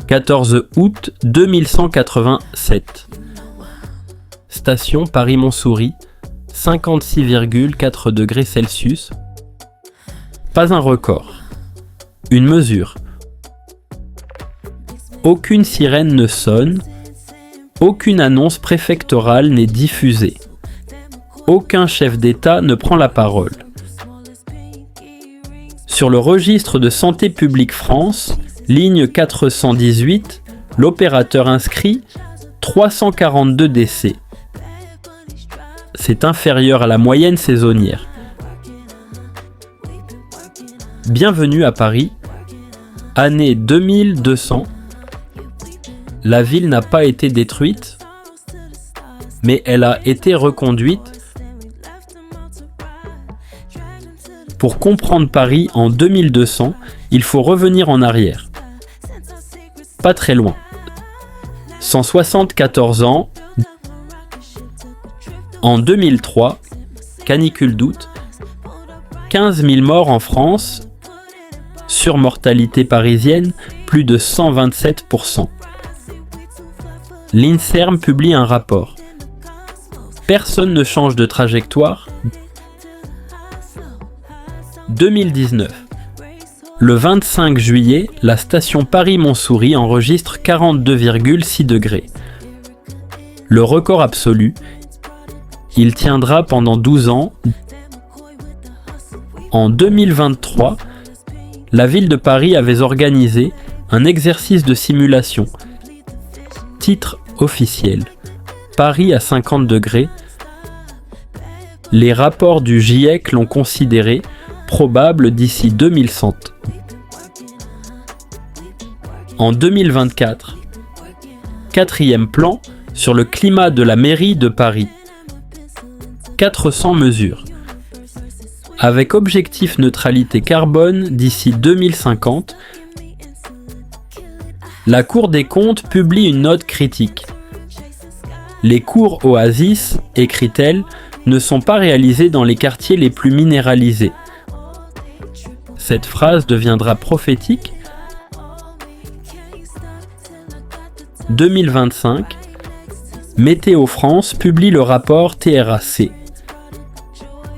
14 août 2187. Station Paris-Montsouris, 56,4 degrés Celsius. Pas un record. Une mesure. Aucune sirène ne sonne. Aucune annonce préfectorale n'est diffusée. Aucun chef d'État ne prend la parole. Sur le registre de Santé publique France, ligne 418, l'opérateur inscrit 342 décès. C'est inférieur à la moyenne saisonnière. Bienvenue à Paris, année 2200. La ville n'a pas été détruite, mais elle a été reconduite. Pour comprendre Paris en 2200, il faut revenir en arrière. Pas très loin. 174 ans. En 2003, canicule d'août, 15 000 morts en France, surmortalité parisienne, plus de 127%. L'INSERM publie un rapport. Personne ne change de trajectoire. 2019. Le 25 juillet, la station Paris-Montsouris enregistre 42,6 degrés. Le record absolu, il tiendra pendant 12 ans. En 2023, la ville de Paris avait organisé un exercice de simulation. Titre officiel. Paris à 50 degrés. Les rapports du GIEC l'ont considéré probable d'ici 2100. En 2024, quatrième plan sur le climat de la mairie de Paris. 400 mesures. Avec objectif neutralité carbone d'ici 2050, la Cour des comptes publie une note critique. Les cours Oasis, écrit-elle, ne sont pas réalisés dans les quartiers les plus minéralisés. Cette phrase deviendra prophétique. 2025, Météo France publie le rapport TRAC.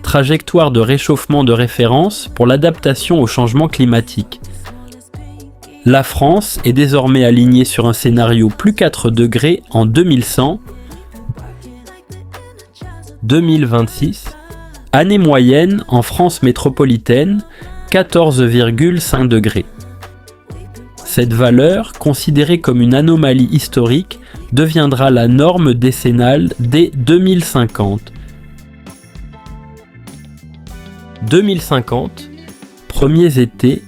Trajectoire de réchauffement de référence pour l'adaptation au changement climatique. La France est désormais alignée sur un scénario plus 4 degrés en 2100. 2026, année moyenne en France métropolitaine, 14,5 degrés. Cette valeur, considérée comme une anomalie historique, deviendra la norme décennale dès 2050. 2050, premiers étés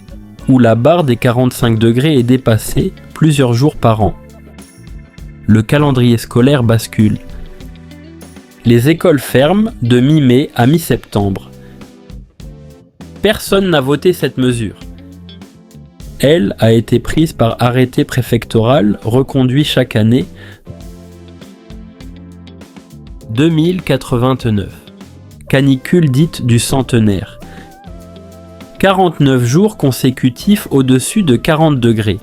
où la barre des 45 degrés est dépassée plusieurs jours par an. Le calendrier scolaire bascule. Les écoles ferment de mi-mai à mi-septembre. Personne n'a voté cette mesure. Elle a été prise par arrêté préfectoral reconduit chaque année. 2089. Canicule dite du centenaire. 49 jours consécutifs au-dessus de 40 degrés.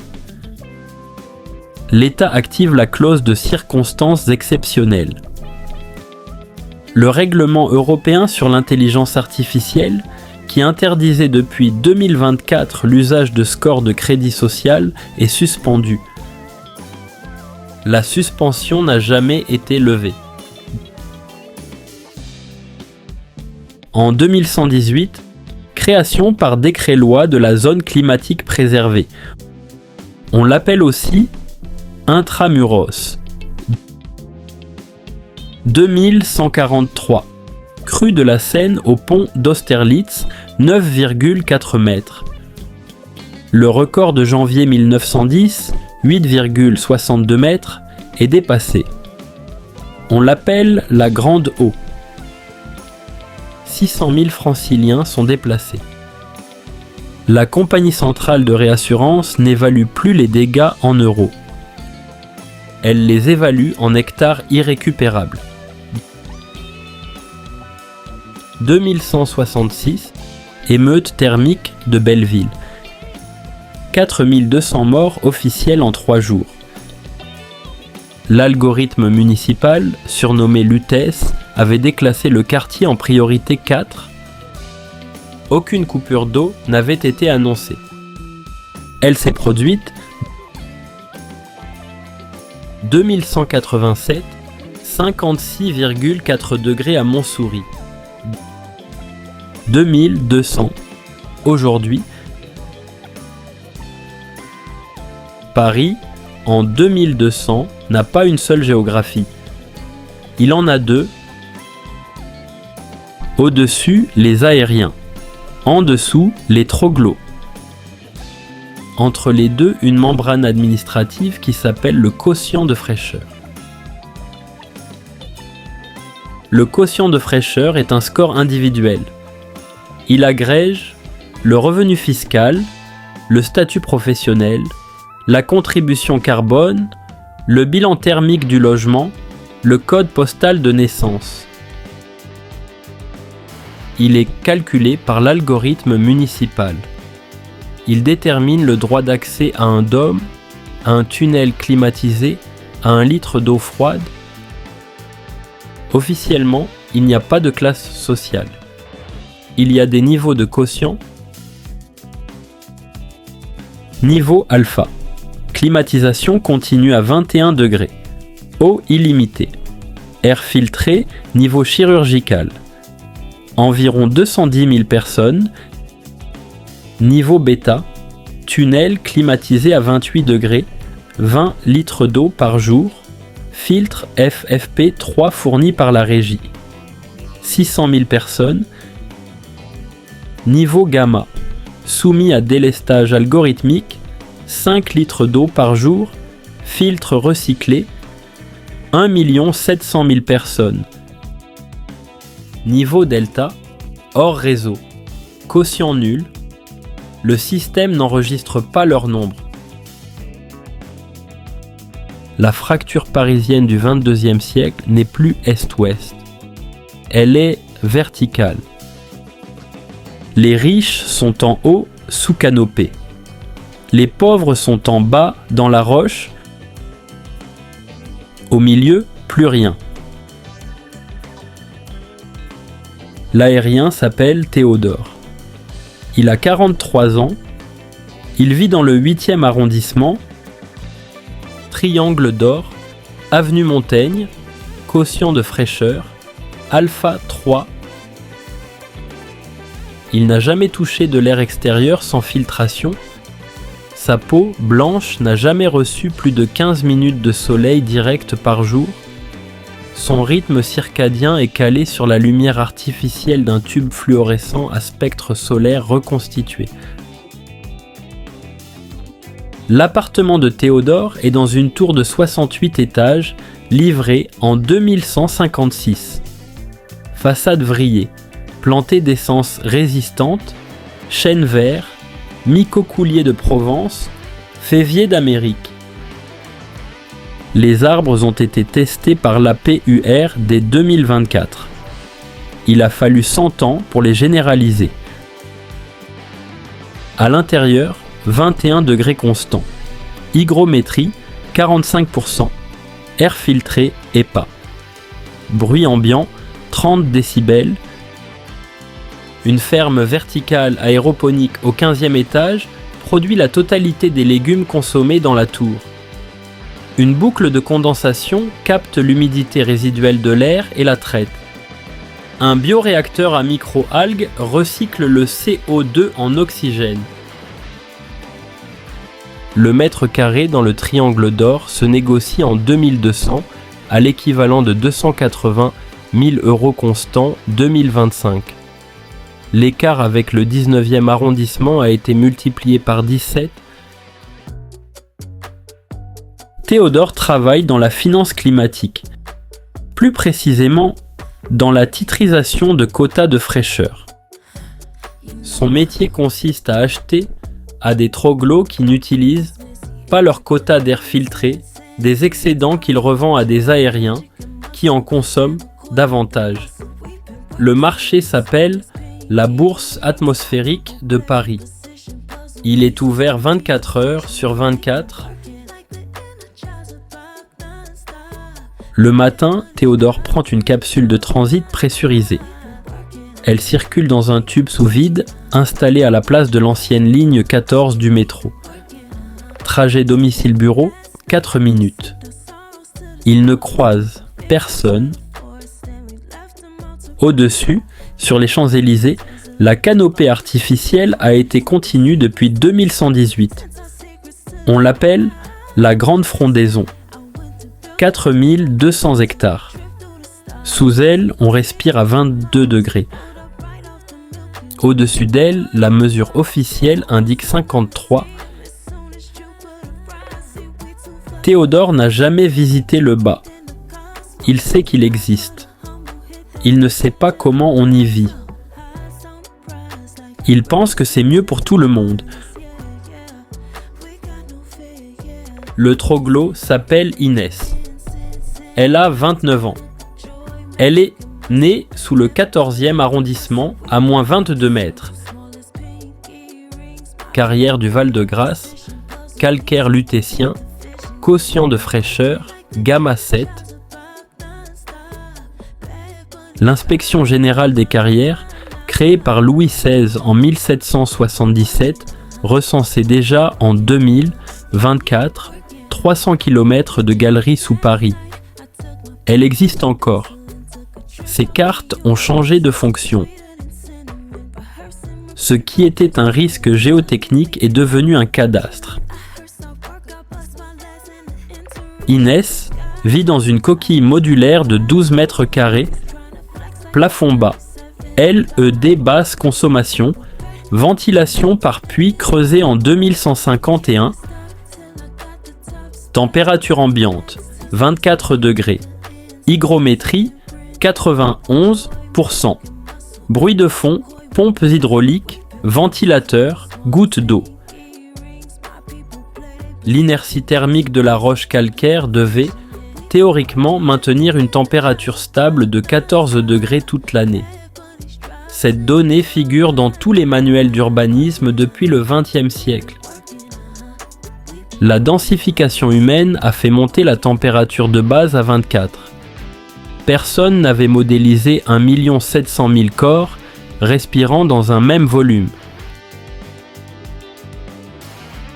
L'État active la clause de circonstances exceptionnelles. Le règlement européen sur l'intelligence artificielle, qui interdisait depuis 2024 l'usage de scores de crédit social, est suspendu. La suspension n'a jamais été levée. En 2118, création par décret-loi de la zone climatique préservée. On l'appelle aussi intramuros. 2143. Crue de la Seine au pont d'Austerlitz, 9,4 mètres. Le record de janvier 1910, 8,62 mètres, est dépassé. On l'appelle la Grande Eau. 600 000 franciliens sont déplacés. La compagnie centrale de réassurance n'évalue plus les dégâts en euros. Elle les évalue en hectares irrécupérables. 2166, émeute thermique de Belleville. 4200 morts officielles en 3 jours. L'algorithme municipal, surnommé Lutèce, avait déclassé le quartier en priorité 4. Aucune coupure d'eau n'avait été annoncée. Elle s'est produite 2187, 56,4 degrés à Montsouris. 2200 aujourd'hui. Paris, en 2200, n'a pas une seule géographie. Il en a 2. Au-dessus, les aériens. En dessous, les troglots. Entre les deux, une membrane administrative qui s'appelle le quotient de fraîcheur. Le quotient de fraîcheur est un score individuel. Il agrège le revenu fiscal, le statut professionnel, la contribution carbone, le bilan thermique du logement, le code postal de naissance. Il est calculé par l'algorithme municipal. Il détermine le droit d'accès à un dôme, à un tunnel climatisé, à 1 litre d'eau froide. Officiellement, il n'y a pas de classe sociale. Il y a des niveaux de quotient. Niveau alpha. Climatisation continue à 21 degrés. Eau illimitée. Air filtré, niveau chirurgical. Environ 210 000 personnes. Niveau bêta. Tunnel climatisé à 28 degrés. 20 litres d'eau par jour. Filtre FFP3 fourni par la régie. 600 000 personnes. Niveau gamma. Soumis à délestage algorithmique. 5 litres d'eau par jour. Filtre recyclé. 1 700 000 personnes. Niveau delta. Hors réseau. Quotient nul. Le système n'enregistre pas leur nombre. La fracture parisienne du XXIe siècle n'est plus est-ouest. Elle est verticale. Les riches sont en haut, sous canopée. Les pauvres sont en bas, dans la roche. Au milieu, plus rien. L'aérien s'appelle Théodore. Il a 43 ans. Il vit dans le 8e arrondissement. Triangle d'or, avenue Montaigne, quotient de fraîcheur, alpha 3. Il n'a jamais touché de l'air extérieur sans filtration. Sa peau, blanche, n'a jamais reçu plus de 15 minutes de soleil direct par jour. Son rythme circadien est calé sur la lumière artificielle d'un tube fluorescent à spectre solaire reconstitué. L'appartement de Théodore est dans une tour de 68 étages, livrée en 2156. Façade vrillée, plantée d'essences résistantes, chêne vert, micocoulier de Provence, févier d'Amérique. Les arbres ont été testés par l'APUR dès 2024. Il a fallu 100 ans pour les généraliser. À l'intérieur, 21 degrés constants. Hygrométrie, 45%. Air filtré, EPA. Bruit ambiant, 30 décibels. Une ferme verticale aéroponique au 15e étage produit la totalité des légumes consommés dans la tour. Une boucle de condensation capte l'humidité résiduelle de l'air et la traite. Un bioréacteur à micro-algues recycle le CO2 en oxygène. Le mètre carré dans le triangle d'or se négocie en 2200 à l'équivalent de 280 000 € constants 2025. L'écart avec le 19e arrondissement a été multiplié par 17. Théodore travaille dans la finance climatique, plus précisément dans la titrisation de quotas de fraîcheur. Son métier consiste à acheter à des troglots qui n'utilisent pas leur quota d'air filtré, des excédents qu'il revend à des aériens qui en consomment davantage. Le marché s'appelle la Bourse atmosphérique de Paris. Il est ouvert 24 heures sur 24. Le matin, Théodore prend une capsule de transit pressurisée. Elle circule dans un tube sous vide installé à la place de l'ancienne ligne 14 du métro. Trajet domicile-bureau, 4 minutes. Il ne croise personne. Au-dessus, sur les Champs-Élysées, la canopée artificielle a été continue depuis 2118. On l'appelle la Grande Frondaison. 4200 hectares. Sous elle, on respire à 22 degrés. Au-dessus d'elle, la mesure officielle indique 53. Théodore n'a jamais visité le bas. Il sait qu'il existe. Il ne sait pas comment on y vit. Il pense que c'est mieux pour tout le monde. Le troglo s'appelle Inès. Elle a 29 ans. Elle est née sous le 14e arrondissement, à moins 22 mètres. Carrière du Val-de-Grâce, calcaire lutétien, quotient de fraîcheur, gamma 7. L'inspection générale des carrières, créée par Louis XVI en 1777, recensait déjà en 2024 300 km de galeries sous Paris. Elle existe encore. Ces cartes ont changé de fonction. Ce qui était un risque géotechnique est devenu un cadastre. Inès vit dans une coquille modulaire de 12 mètres carrés, plafond bas, LED basse consommation, ventilation par puits creusé en 2151, température ambiante 24 degrés, hygrométrie 91%, bruit de fond, pompes hydrauliques, ventilateur, gouttes d'eau. L'inertie thermique de la roche calcaire devait, théoriquement, maintenir une température stable de 14 degrés toute l'année. Cette donnée figure dans tous les manuels d'urbanisme depuis le XXe siècle. La densification humaine a fait monter la température de base à 24. Personne n'avait modélisé 1 700 000 corps respirant dans un même volume.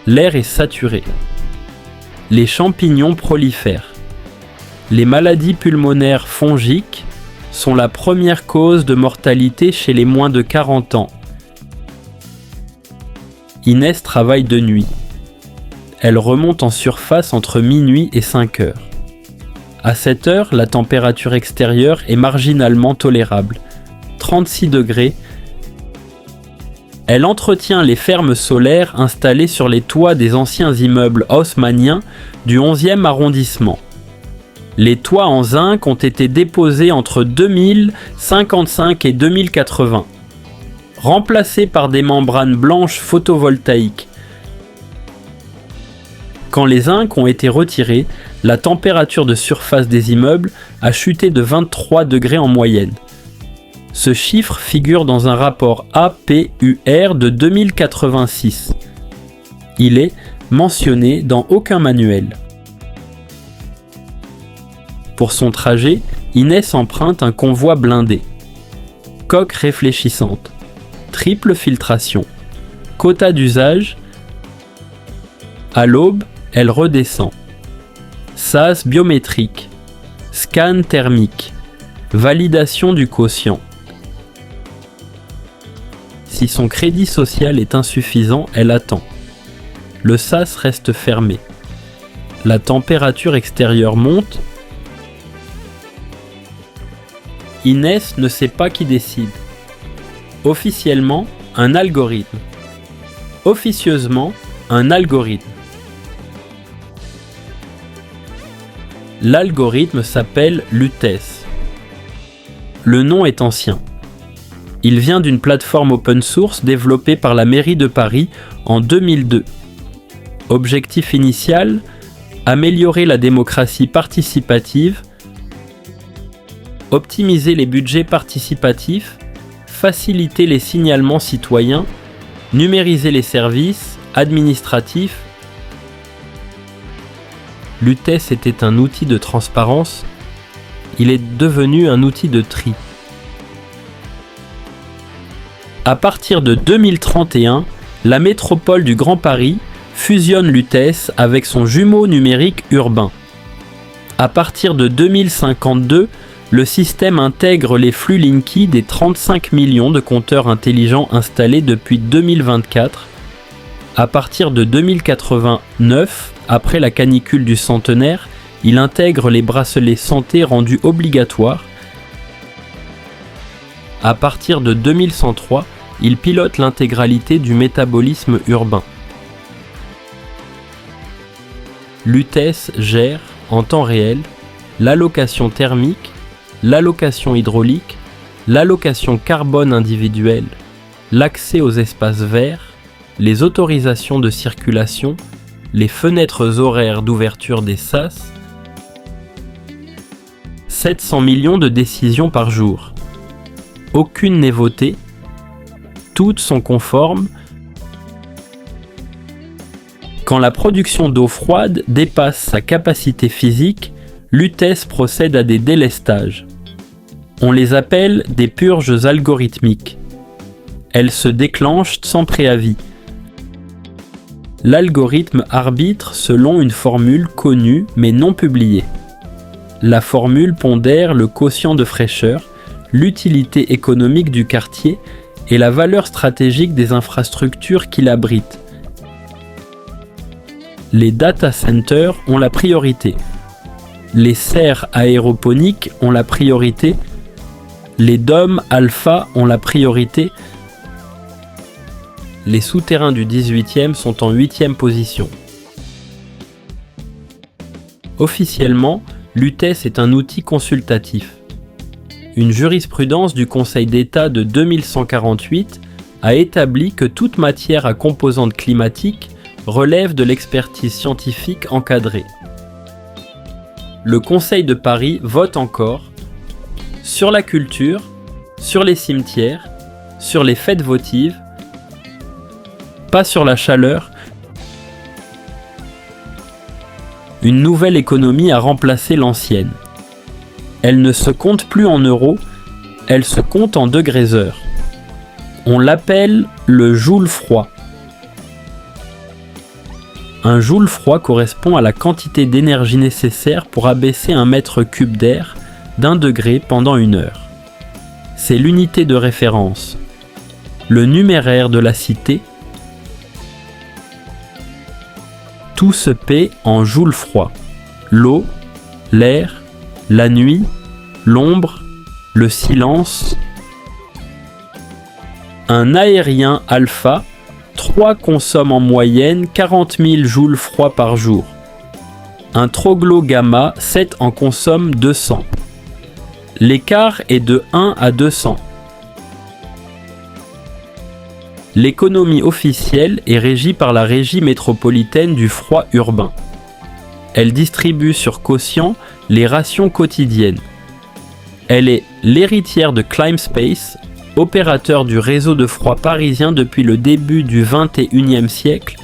L'air est saturé. Les champignons prolifèrent. Les maladies pulmonaires fongiques sont la première cause de mortalité chez les moins de 40 ans. Inès travaille de nuit. Elle remonte en surface entre minuit et 5 heures. À 7 heures, la température extérieure est marginalement tolérable, 36 degrés. Elle entretient les fermes solaires installées sur les toits des anciens immeubles haussmanniens du 11e arrondissement. Les toits en zinc ont été déposés entre 2055 et 2080, remplacés par des membranes blanches photovoltaïques. Quand les zincs ont été retirés, la température de surface des immeubles a chuté de 23 degrés en moyenne. Ce chiffre figure dans un rapport APUR de 2086. Il est mentionné dans aucun manuel. Pour son trajet, Inès emprunte un convoi blindé. Coque réfléchissante, triple filtration, quota d'usage. À l'aube, elle redescend. SAS biométrique, scan thermique, validation du quotient. Si son crédit social est insuffisant, elle attend. Le SAS reste fermé. La température extérieure monte. Inès ne sait pas qui décide. Officiellement, un algorithme. Officieusement, un algorithme. L'algorithme s'appelle Lutèce. Le nom est ancien. Il vient d'une plateforme open source développée par la mairie de Paris en 2002. Objectif initial, améliorer la démocratie participative, optimiser les budgets participatifs, faciliter les signalements citoyens, numériser les services, Administratif, l'UTES était un outil de transparence, il est devenu un outil de tri. À partir de 2031, la métropole du Grand Paris fusionne l'UTES avec son jumeau numérique urbain. À partir de 2052, le système intègre les flux Linky des 35 millions de compteurs intelligents installés depuis 2024. À partir de 2089, après la canicule du centenaire, il intègre les bracelets santé rendus obligatoires. À partir de 2103, il pilote l'intégralité du métabolisme urbain. L'UTES gère, en temps réel, l'allocation thermique, l'allocation hydraulique, l'allocation carbone individuelle, l'accès aux espaces verts, les autorisations de circulation, les fenêtres horaires d'ouverture des SAS, 700 millions de décisions par jour. Aucune n'est votée, toutes sont conformes. Quand la production d'eau froide dépasse sa capacité physique, l'UTES procède à des délestages. On les appelle des purges algorithmiques. Elles se déclenchent sans préavis. L'algorithme arbitre selon une formule connue mais non publiée. La formule pondère le quotient de fraîcheur, l'utilité économique du quartier et la valeur stratégique des infrastructures qui l'abritent. Les data centers ont la priorité. Les serres aéroponiques ont la priorité. Les DOM alpha ont la priorité. Les souterrains du 18e sont en 8e position. Officiellement, l'UTES est un outil consultatif. Une jurisprudence du Conseil d'État de 2148 a établi que toute matière à composante climatique relève de l'expertise scientifique encadrée. Le Conseil de Paris vote encore sur la culture, sur les cimetières, sur les fêtes votives, pas sur la chaleur. Une nouvelle économie a remplacé l'ancienne. Elle ne se compte plus en euros, elle se compte en degrés-heures. On l'appelle le joule froid. Un joule froid correspond à la quantité d'énergie nécessaire pour abaisser un mètre cube d'air d'1 degré pendant 1 heure. C'est l'unité de référence. Le numéraire de la cité. Tout se paie en joule froid. L'eau, l'air, la nuit, l'ombre, le silence. Un aérien alpha 3 consomme en moyenne 40 000 joules froids par jour. Un troglo gamma 7 en consomme 200. L'écart est de 1 à 200. L'économie officielle est régie par la Régie métropolitaine du froid urbain. Elle distribue sur quotient les rations quotidiennes. Elle est l'héritière de ClimeSpace, opérateur du réseau de froid parisien depuis le début du XXIe siècle.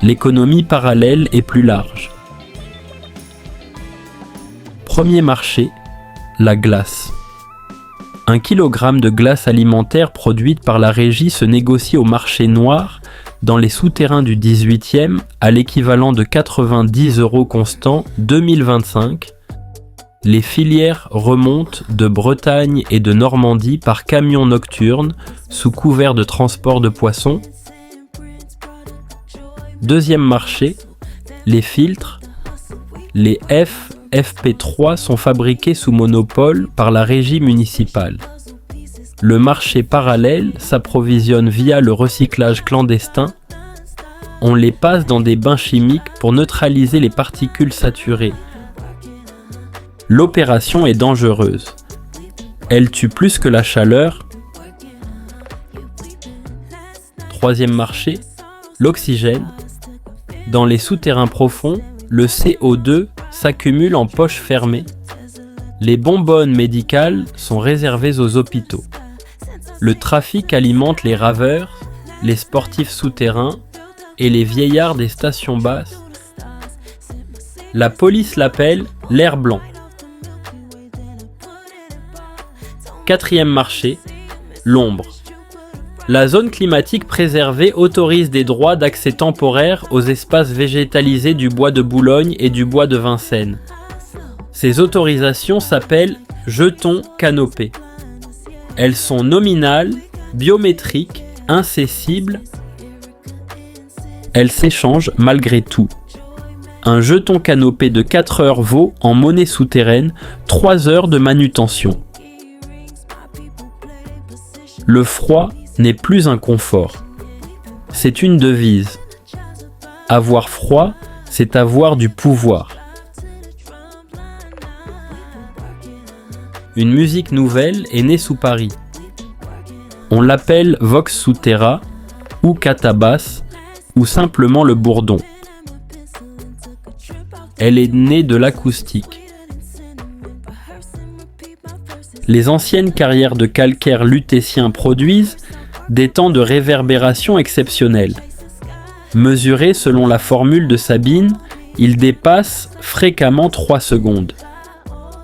L'économie parallèle est plus large. Premier marché, la glace. 1 kg de glace alimentaire produite par la régie se négocie au marché noir dans les souterrains du 18e à l'équivalent de 90 € constants 2025. Les filières remontent de Bretagne et de Normandie par camion nocturne sous couvert de transport de poissons. Deuxième marché, les filtres. Les FP3 sont fabriqués sous monopole par la régie municipale. Le marché parallèle s'approvisionne via le recyclage clandestin. On les passe dans des bains chimiques pour neutraliser les particules saturées. L'opération est dangereuse. Elle tue plus que la chaleur. Troisième marché, l'oxygène. Dans les souterrains profonds, le CO2 s'accumule en poches fermées. Les bonbonnes médicales sont réservées aux hôpitaux. Le trafic alimente les raveurs, les sportifs souterrains et les vieillards des stations basses. La police l'appelle l'air blanc. Quatrième marché, l'ombre. La zone climatique préservée autorise des droits d'accès temporaire aux espaces végétalisés du bois de Boulogne et du bois de Vincennes. Ces autorisations s'appellent jetons canopés. Elles sont nominales, biométriques, incessibles. Elles s'échangent malgré tout. Un jeton canopé de 4 heures vaut, en monnaie souterraine, 3 heures de manutention. Le froid n'est plus un confort. C'est une devise. Avoir froid, c'est avoir du pouvoir. Une musique nouvelle est née sous Paris. On l'appelle Vox Souterra, ou Catabasse, ou simplement le bourdon. Elle est née de l'acoustique. Les anciennes carrières de calcaire lutétien produisent des temps de réverbération exceptionnels. Mesurés selon la formule de Sabine, ils dépassent fréquemment 3 secondes.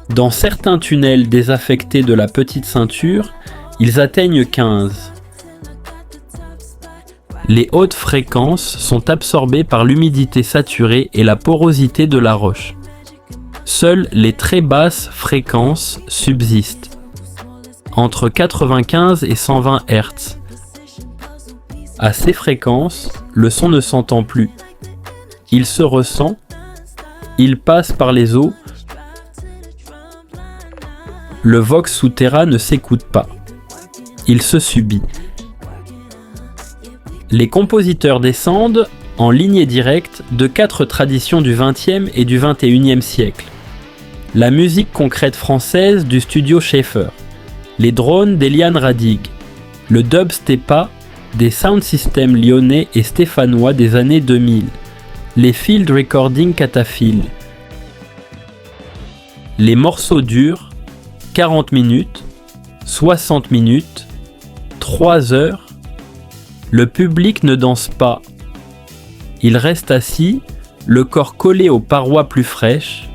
Dans certains tunnels désaffectés de la petite ceinture, ils atteignent 15. Les hautes fréquences sont absorbées par l'humidité saturée et la porosité de la roche. Seules les très basses fréquences subsistent, entre 95 et 120 Hz. À ces fréquences, le son ne s'entend plus. Il se ressent, il passe par les os. Le vox souterrain ne s'écoute pas. Il se subit. Les compositeurs descendent, en lignée directe, de 4 traditions du XXe et du XXIe siècle. La musique concrète française du studio Schaeffer, les drones d'Eliane Radig, le dubstepa des sound systems lyonnais et stéphanois des années 2000, les field recording cataphiles. Les morceaux durent 40 minutes, 60 minutes, 3 heures. Le public ne danse pas. Il reste assis, le corps collé aux parois plus fraîches.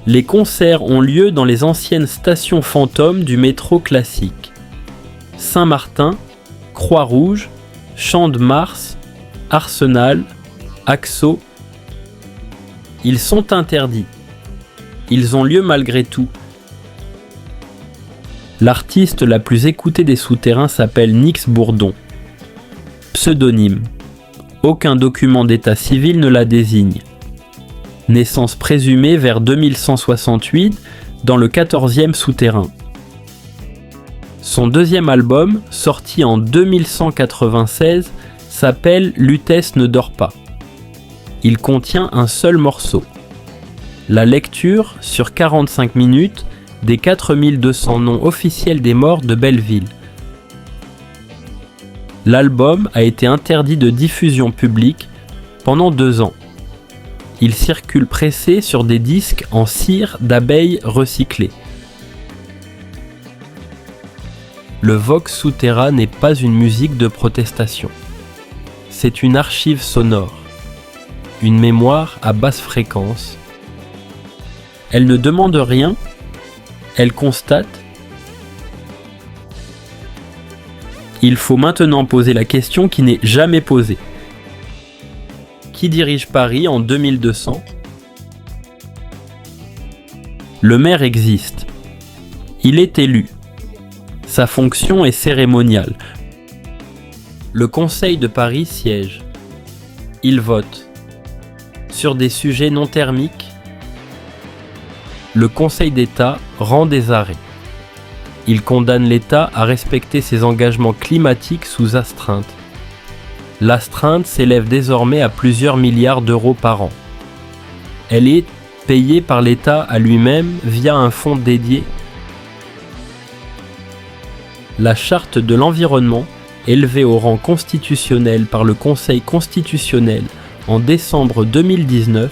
Les concerts ont lieu dans les anciennes stations fantômes du métro classique. Saint-Martin, Croix-Rouge, Champ de Mars, Arsenal, Axo. Ils sont interdits. Ils ont lieu malgré tout. L'artiste la plus écoutée des souterrains s'appelle Nix Bourdon. Pseudonyme. Aucun document d'état civil ne la désigne. Naissance présumée vers 2168 dans le 14e souterrain. Son deuxième album, sorti en 2196, s'appelle Lutèce ne dort pas. Il contient un seul morceau. La lecture, sur 45 minutes, des 4200 noms officiels des morts de Belleville. L'album a été interdit de diffusion publique pendant 2 ans. Il circule pressé sur des disques en cire d'abeilles recyclée. Le vox souterrain n'est pas une musique de protestation. C'est une archive sonore, une mémoire à basse fréquence. Elle ne demande rien, elle constate. Il faut maintenant poser la question qui n'est jamais posée. Qui dirige Paris en 2200 ? Le maire existe. Il est élu. Sa fonction est cérémoniale. Le Conseil de Paris siège. Il vote. Sur des sujets non thermiques, le Conseil d'État rend des arrêts. Il condamne l'État à respecter ses engagements climatiques sous astreinte. L'astreinte s'élève désormais à plusieurs milliards d'euros par an. Elle est payée par l'État à lui-même via un fonds dédié. La charte de l'environnement, élevée au rang constitutionnel par le Conseil constitutionnel en décembre 2019,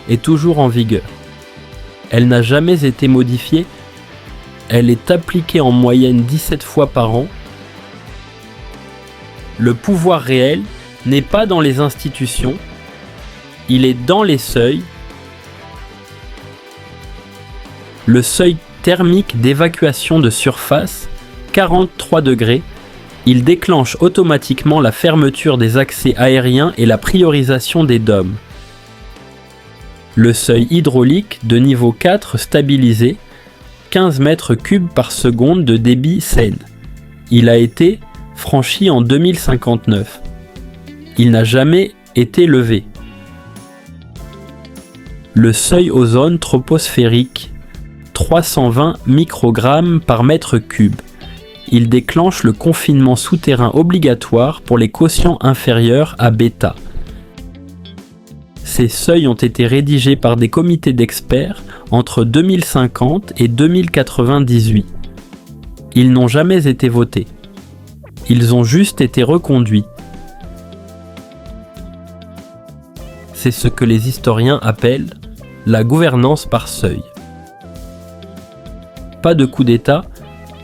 est toujours en vigueur. Elle n'a jamais été modifiée. Elle est appliquée en moyenne 17 fois par an Le pouvoir réel n'est pas dans les institutions, il est dans les seuils. Le seuil thermique d'évacuation de surface, 43 degrés, il déclenche automatiquement la fermeture des accès aériens et la priorisation des DOM. Le seuil hydraulique de niveau 4 stabilisé, 15 mètres cubes par seconde de débit Seine. Il a été franchi en 2059. Il n'a jamais été levé. Le seuil ozone troposphérique, 320 microgrammes par mètre cube. Il déclenche le confinement souterrain obligatoire pour les quotients inférieurs à β. Ces seuils ont été rédigés par des comités d'experts entre 2050 et 2098. Ils n'ont jamais été votés. Ils ont juste été reconduits. C'est ce que les historiens appellent la gouvernance par seuil. Pas de coup d'État,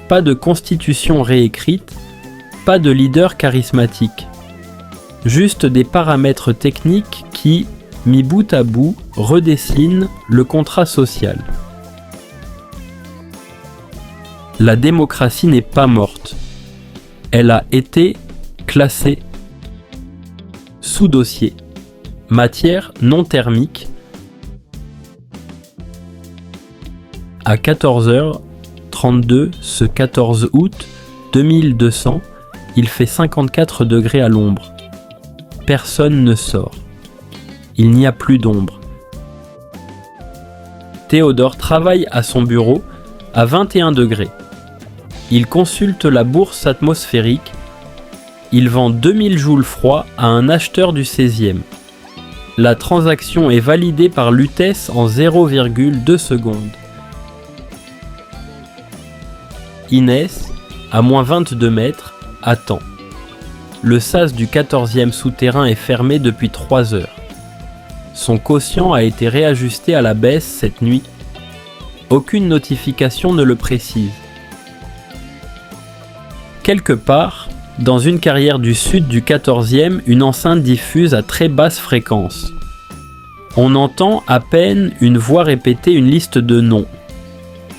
pas de constitution réécrite, pas de leader charismatique. Juste des paramètres techniques qui, mis bout à bout, redessinent le contrat social. La démocratie n'est pas morte. Elle a été classée sous dossier. Matière non thermique. À 14h32 ce 14 août 2200, il fait 54 degrés à l'ombre. Personne ne sort. Il n'y a plus d'ombre. Théodore travaille à son bureau à 21 degrés. Il consulte la bourse atmosphérique. Il vend 2000 joules froids à un acheteur du 16e. La transaction est validée par Lutèce en 0,2 secondes. Inès, à moins 22 mètres, attend. Le sas du 14e souterrain est fermé depuis 3 heures. Son quotient a été réajusté à la baisse cette nuit. Aucune notification ne le précise. Quelque part, dans une carrière du sud du 14e, une enceinte diffuse à très basse fréquence. On entend à peine une voix répéter une liste de noms.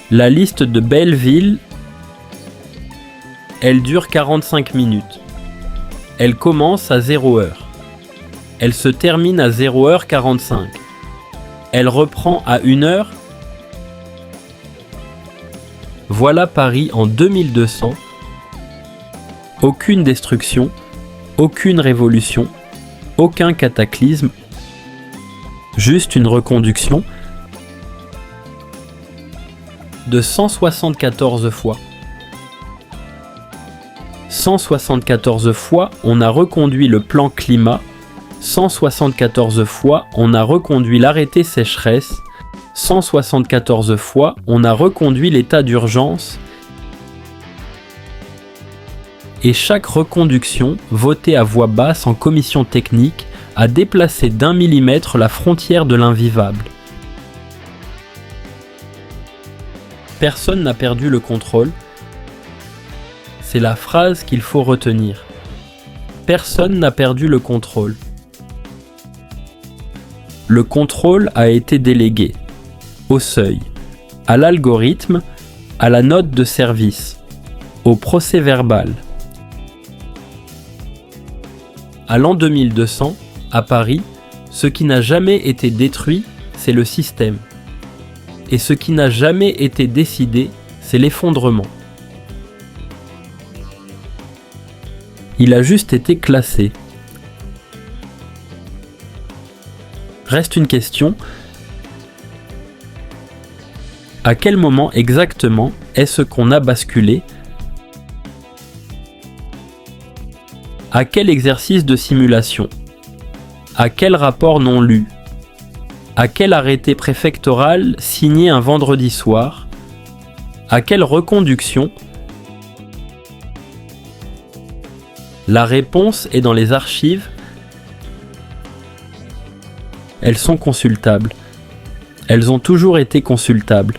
La liste de Belleville, elle dure 45 minutes. Elle commence à 0h. Elle se termine à 0h45. Elle reprend à 1h. Voilà Paris en 2200. Aucune destruction, aucune révolution, aucun cataclysme, juste une reconduction de 174 fois. 174 fois, on a reconduit le plan climat. 174 fois, on a reconduit l'arrêté sécheresse. 174 fois, on a reconduit l'état d'urgence. Et chaque reconduction, votée à voix basse en commission technique, a déplacé d'1 millimètre la frontière de l'invivable. Personne n'a perdu le contrôle. C'est la phrase qu'il faut retenir. Personne n'a perdu le contrôle. Le contrôle a été délégué au seuil, à l'algorithme, à la note de service, au procès-verbal. À l'an 2200, à Paris, ce qui n'a jamais été détruit, c'est le système. Et ce qui n'a jamais été décidé, c'est l'effondrement. Il a juste été classé. Reste une question. À quel moment exactement est-ce qu'on a basculé ? À quel exercice de simulation ? À quel rapport non lu ? À quel arrêté préfectoral signé un vendredi soir ? À quelle reconduction ? La réponse est dans les archives. Elles sont consultables. Elles ont toujours été consultables.